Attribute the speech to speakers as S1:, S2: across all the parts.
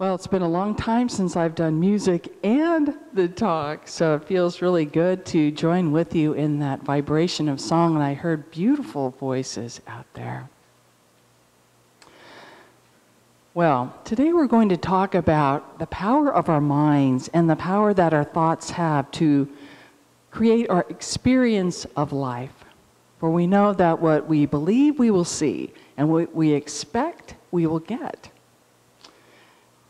S1: Well, it's been a long time since I've done music and the talk, so it feels really good to join with you in that vibration of song, and I heard beautiful voices out there. Well, today we're going to talk about the power of our minds and the power that our thoughts have to create our experience of life. For we know that what we believe we will see, and what we expect we will get.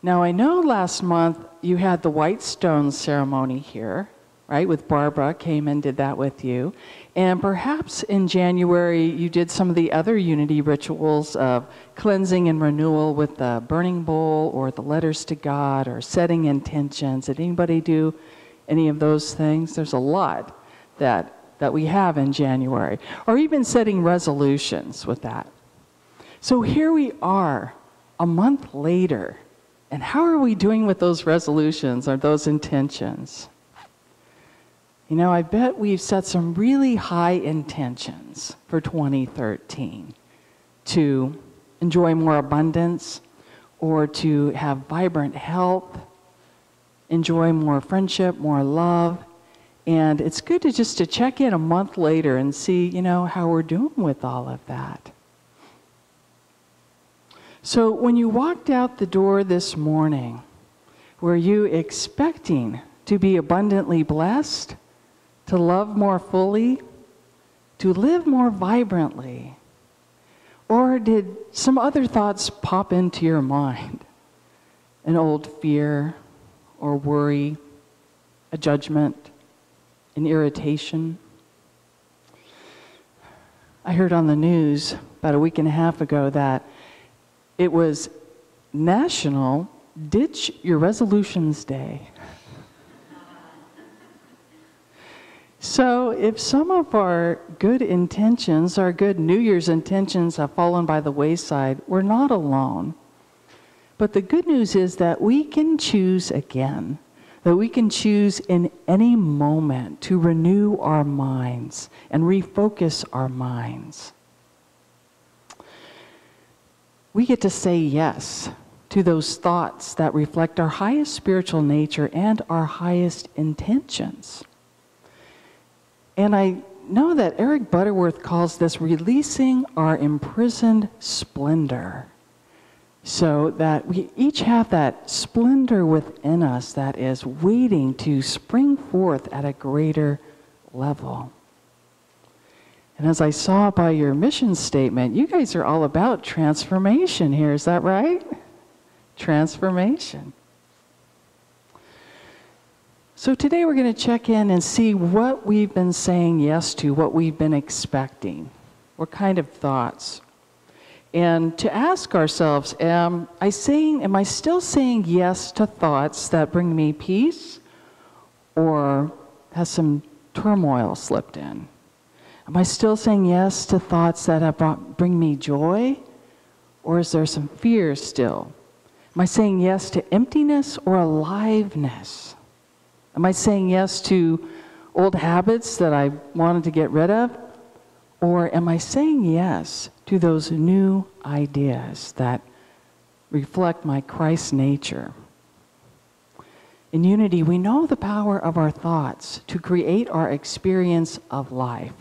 S1: Now, I know last month you had the White Stone ceremony here, right, with Barbara, came and did that with you. And perhaps in January you did some of the other unity rituals of cleansing and renewal with the burning bowl or the letters to God or setting intentions. Did anybody do any of those things? There's a lot that we have in January. Or even setting resolutions with that. So here we are, a month later. And how are we doing with those resolutions or those intentions? You know, I bet we've set some really high intentions for 2013 to enjoy more abundance or to have vibrant health, enjoy more friendship, more love. And it's good to just to check in a month later and see, you know, how we're doing with all of that. So when you walked out the door this morning, were you expecting to be abundantly blessed, to love more fully, to live more vibrantly? Or did some other thoughts pop into your mind? An old fear or worry, a judgment, an irritation? I heard on the news about a week and a half ago that it was National Ditch Your Resolutions Day. So if some of our good intentions, our good New Year's intentions have fallen by the wayside, we're not alone. But the good news is that we can choose again, that we can choose in any moment to renew our minds and refocus our minds. We get to say yes to those thoughts that reflect our highest spiritual nature and our highest intentions. And I know that Eric Butterworth calls this releasing our imprisoned splendor. So that we each have that splendor within us that is waiting to spring forth at a greater level. And as I saw by your mission statement, you guys are all about transformation here. Is that right? Transformation. So today we're going to check in and see what we've been saying yes to, what we've been expecting, what kind of thoughts. And to ask ourselves, am I still saying yes to thoughts that bring me peace, or has some turmoil slipped in? Am I still saying yes to thoughts that bring me joy? Or is there some fear still? Am I saying yes to emptiness or aliveness? Am I saying yes to old habits that I wanted to get rid of? Or am I saying yes to those new ideas that reflect my Christ nature? In unity, we know the power of our thoughts to create our experience of life.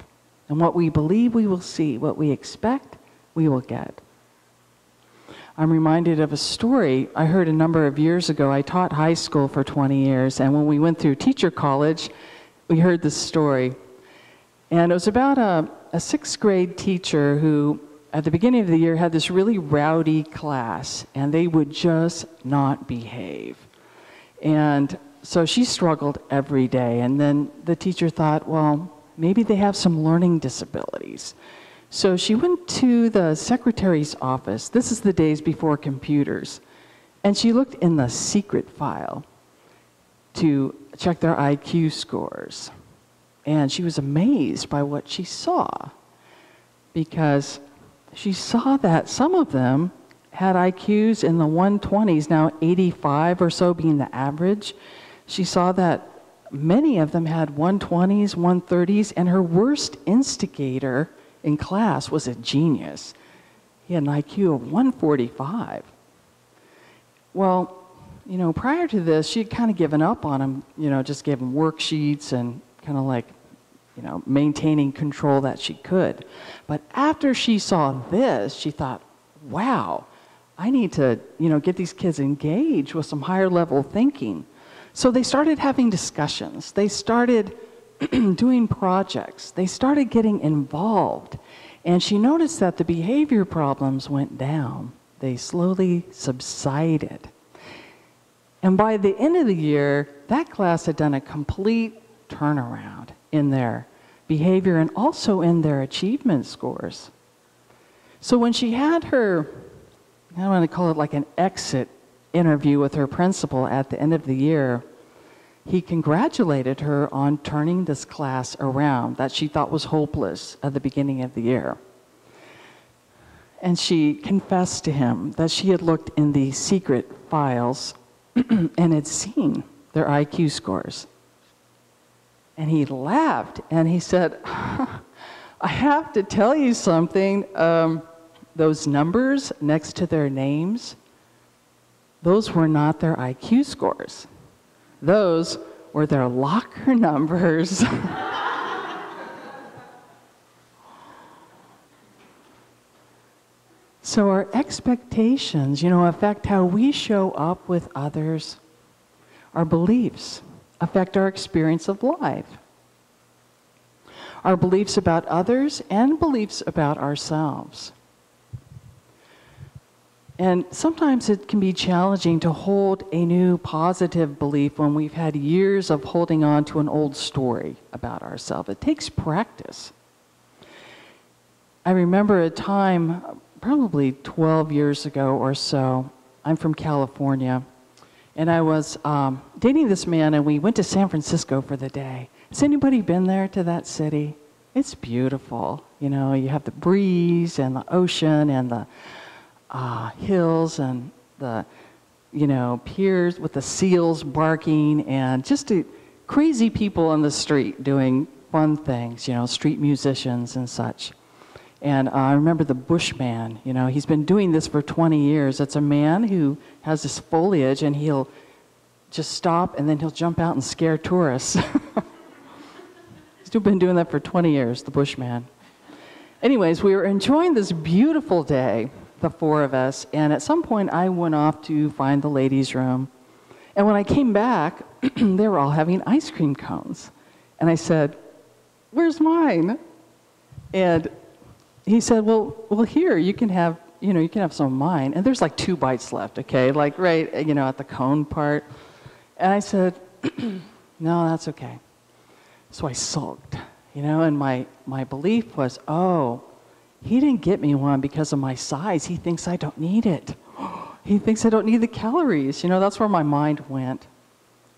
S1: And what we believe we will see, what we expect we will get. I'm reminded of a story I heard a number of years ago. I taught high school for 20 years, and when we went through teacher college, we heard this story. And it was about a sixth grade teacher who, at the beginning of the year, had this really rowdy class, and they would just not behave. And so she struggled every day, and then the teacher thought, well, maybe they have some learning disabilities. So she went to the secretary's office. This is the days before computers. And she looked in the secret file to check their IQ scores. And she was amazed by what she saw, because she saw that some of them had IQs in the 120s, now 85 or so being the average. She saw that many of them had 120s, 130s, and her worst instigator in class was a genius. He had an IQ of 145. Well, prior to this, she had kind of given up on him, just gave him worksheets and kind of like, maintaining control that she could. But after she saw this, she thought, wow, I need to, get these kids engaged with some higher level thinking. So they started having discussions. They started doing projects. They started getting involved. And she noticed that the behavior problems went down. They slowly subsided. And by the end of the year, that class had done a complete turnaround in their behavior and also in their achievement scores. So when she had her, I want to call it like an exit interview with her principal at the end of the year, he congratulated her on turning this class around that she thought was hopeless at the beginning of the year. And she confessed to him that she had looked in the secret files and had seen their IQ scores. And he laughed and he said, I have to tell you something. Those numbers next to their names, those were not their IQ scores. Those were their locker numbers. So our expectations, affect how we show up with others. Our beliefs affect our experience of life. Our beliefs about others and beliefs about ourselves. And sometimes it can be challenging to hold a new positive belief when we've had years of holding on to an old story about ourselves. It takes practice. I remember a time, probably 12 years ago or so, I'm from California, and I was dating this man, and we went to San Francisco for the day. Has anybody been there to that city? It's beautiful. You have the breeze and the ocean and the hills and the, piers with the seals barking and just crazy people on the street doing fun things, street musicians and such. And I remember the Bushman, he's been doing this for 20 years. It's a man who has this foliage and he'll just stop and then he'll jump out and scare tourists. He's been doing that for 20 years, the Bushman. Anyways, we were enjoying this beautiful day, the four of us, and at some point I went off to find the ladies' room. And when I came back, they were all having ice cream cones. And I said, "Where's mine?" And he said, well, here, you can have some of mine. And there's like 2 bites left, okay? Like right, at the cone part. And I said, no, that's okay. So I sulked, and my belief was, oh, he didn't get me one because of my size. He thinks I don't need it. He thinks I don't need the calories. That's where my mind went.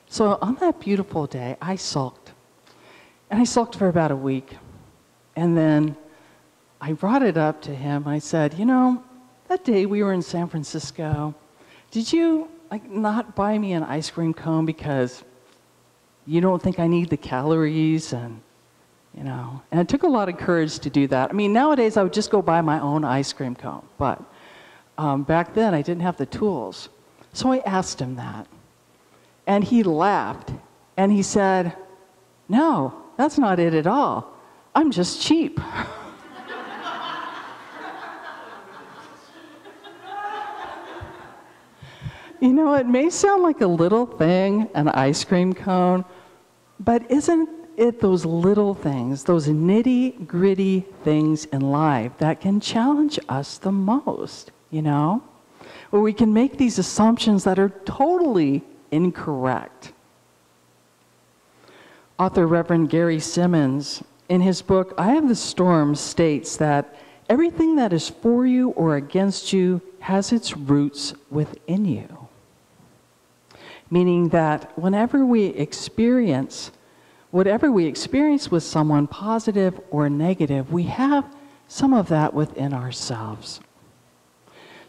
S1: So on that beautiful day, I sulked. And I sulked for about a week. And then I brought it up to him. I said, that day we were in San Francisco, did you not buy me an ice cream cone because you don't think I need the calories? And it took a lot of courage to do that. I mean, nowadays I would just go buy my own ice cream cone, but back then I didn't have the tools. So I asked him that, and he laughed, and he said, no, that's not it at all. I'm just cheap. It may sound like a little thing, an ice cream cone, but isn't it those little things, those nitty-gritty things in life that can challenge us the most, where we can make these assumptions that are totally incorrect. Author Reverend Gary Simmons, in his book, I Have the Storm, states that everything that is for you or against you has its roots within you. Meaning that whatever we experience with someone, positive or negative, we have some of that within ourselves.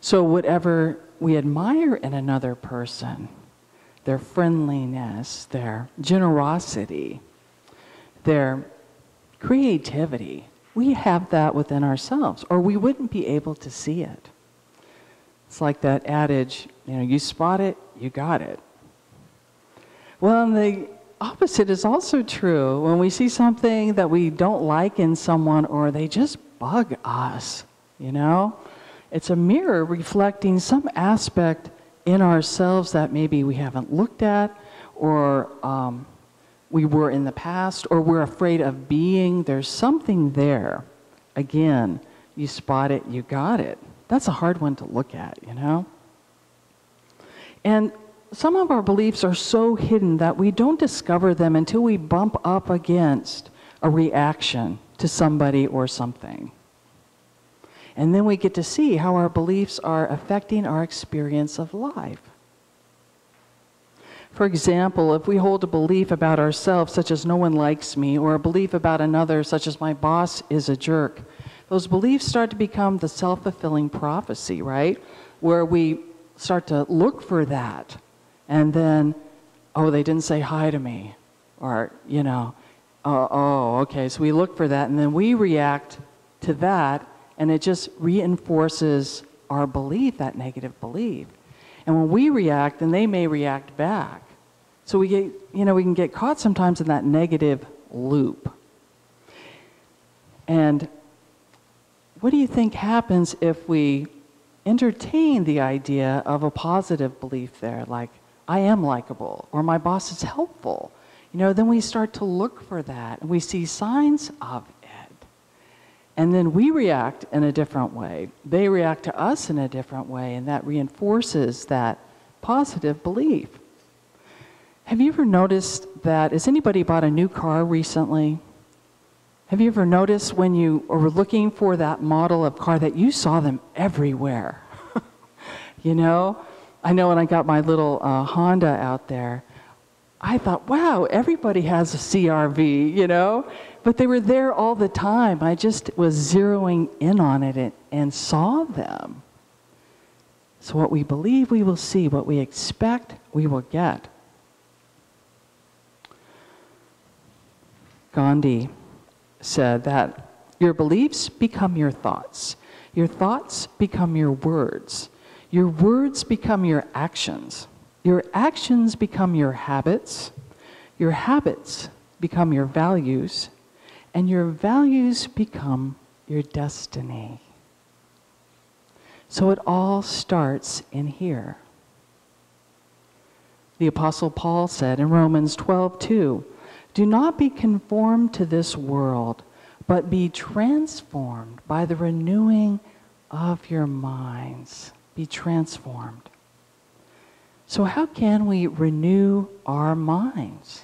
S1: So whatever we admire in another person, their friendliness, their generosity, their creativity, we have that within ourselves, or we wouldn't be able to see it. It's like that adage, you spot it, you got it. Well, and the opposite is also true. When we see something that we don't like in someone or they just bug us, you know, it's a mirror reflecting some aspect in ourselves that maybe we haven't looked at, or we were in the past, or we're afraid of being. There's something there. Again, you spot it, you got it. That's a hard one to look at, you know? And some of our beliefs are so hidden that we don't discover them until we bump up against a reaction to somebody or something. And then we get to see how our beliefs are affecting our experience of life. For example, if we hold a belief about ourselves, such as no one likes me, or a belief about another, such as my boss is a jerk, those beliefs start to become the self-fulfilling prophecy, right? Where we start to look for that. And then, oh, they didn't say hi to me. Or, you know, oh, okay, so we look for that, and then we react to that, and it just reinforces our belief, that negative belief. And when we react, then they may react back. So we get, you know, we can get caught sometimes in that negative loop. And what do you think happens if we entertain the idea of a positive belief there, like, I am likable, or my boss is helpful? You know, then we start to look for that, and we see signs of it. And then we react in a different way. They react to us in a different way, and that reinforces that positive belief. Have you ever noticed that, has anybody bought a new car recently? Have you ever noticed when you were looking for that model of car that you saw them everywhere? You know? I know when I got my little Honda out there, I thought, wow, everybody has a CR-V, you know? But they were there all the time. I just was zeroing in on it and saw them. So what we believe, we will see. What we expect, we will get. Gandhi said that your beliefs become your thoughts become your words become your actions become your habits become your values, and your values become your destiny. So it all starts in here. The Apostle Paul said in Romans 12:2, do not be conformed to this world, but be transformed by the renewing of your minds. Be transformed. So how can we renew our minds?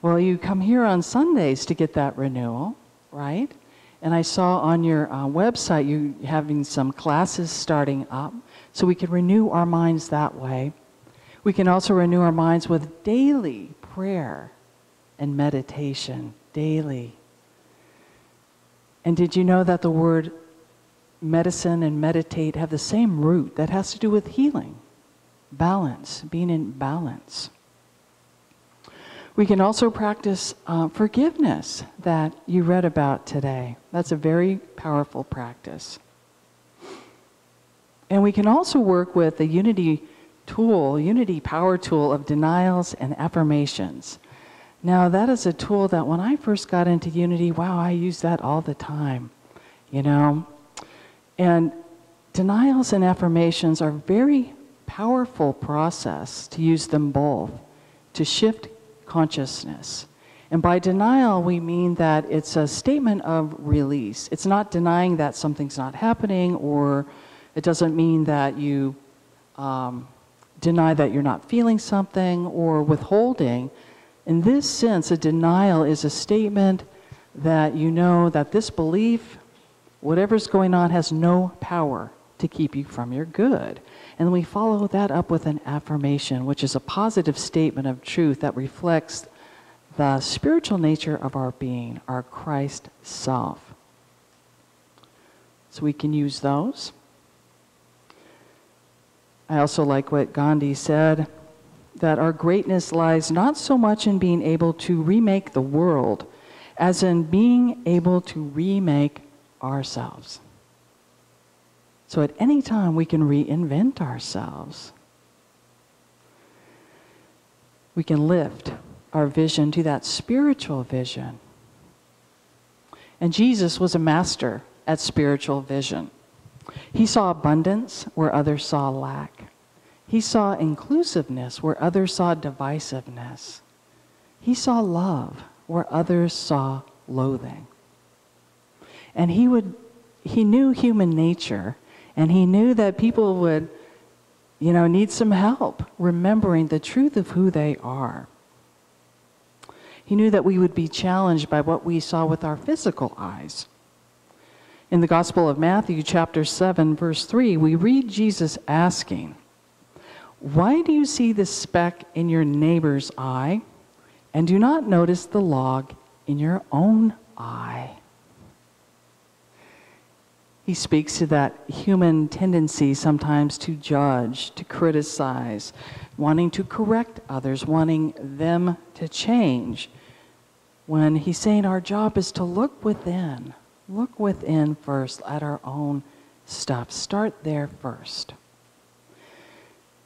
S1: Well, you come here on Sundays to get that renewal, right? And I saw on your website you having some classes starting up, so we can renew our minds that way. We can also renew our minds with daily prayer and meditation, daily. And did you know that the word medicine and meditate have the same root that has to do with healing, balance, being in balance? We can also practice forgiveness that you read about today. That's a very powerful practice. And we can also work with the unity power tool of denials and affirmations. Now, that is a tool that when I first got into unity, wow, I use that all the time, you know. And denials and affirmations are a very powerful process to use them both to shift consciousness. And by denial, we mean that it's a statement of release. It's not denying that something's not happening, or it doesn't mean that you deny that you're not feeling something or withholding. In this sense, a denial is a statement that you know that this belief, whatever's going on, has no power to keep you from your good. And we follow that up with an affirmation, which is a positive statement of truth that reflects the spiritual nature of our being, our Christ self. So we can use those. I also like what Gandhi said, that our greatness lies not so much in being able to remake the world as in being able to remake ourselves. So at any time we can reinvent ourselves. we can lift our vision to that spiritual vision. And Jesus was a master at spiritual vision. He saw abundance where others saw lack. He saw inclusiveness where others saw divisiveness. He saw love where others saw loathing. And he knew human nature, and he knew that people would, need some help remembering the truth of who they are. He knew that we would be challenged by what we saw with our physical eyes. In the Gospel of Matthew, chapter 7, verse 3, we read Jesus asking, "Why do you see the speck in your neighbor's eye and do not notice the log in your own eye?" He speaks to that human tendency sometimes to judge, to criticize, wanting to correct others, wanting them to change. When he's saying our job is to look within first at our own stuff. Start there first.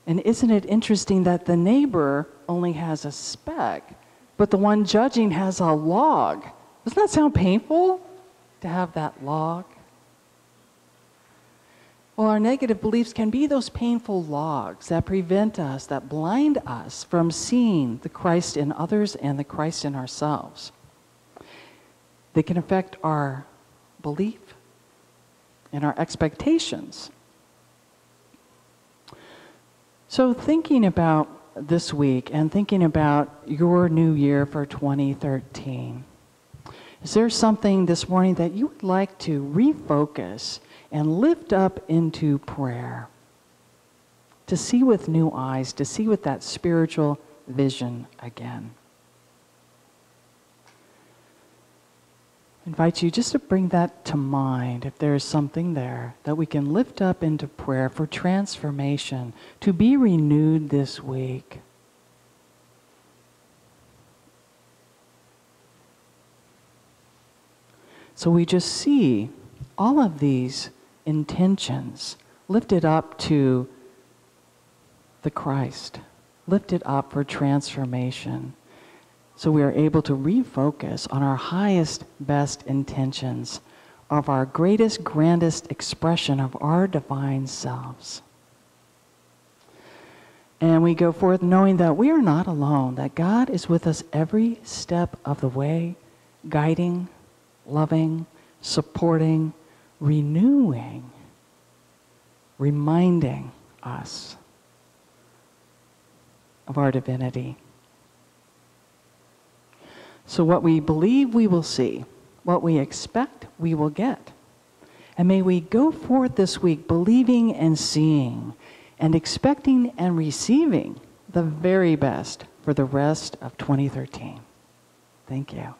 S1: And isn't it interesting that the neighbor only has a speck, but the one judging has a log? Doesn't that sound painful to have that log? Well, our negative beliefs can be those painful logs that prevent us, that blind us from seeing the Christ in others and the Christ in ourselves. They can affect our belief and our expectations. So thinking about this week and thinking about your new year for 2013, is there something this morning that you would like to refocus and lift up into prayer? To see with new eyes, to see with that spiritual vision again. I invite you just to bring that to mind if there is something there that we can lift up into prayer for transformation, to be renewed this week. So we just see all of these intentions lifted up to the Christ, lifted up for transformation. So we are able to refocus on our highest, best intentions of our greatest, grandest expression of our divine selves. And we go forth knowing that we are not alone, that God is with us every step of the way, guiding, loving, supporting, renewing, reminding us of our divinity. So what we believe we will see, what we expect we will get. And may we go forth this week believing and seeing and expecting and receiving the very best for the rest of 2013. Thank you.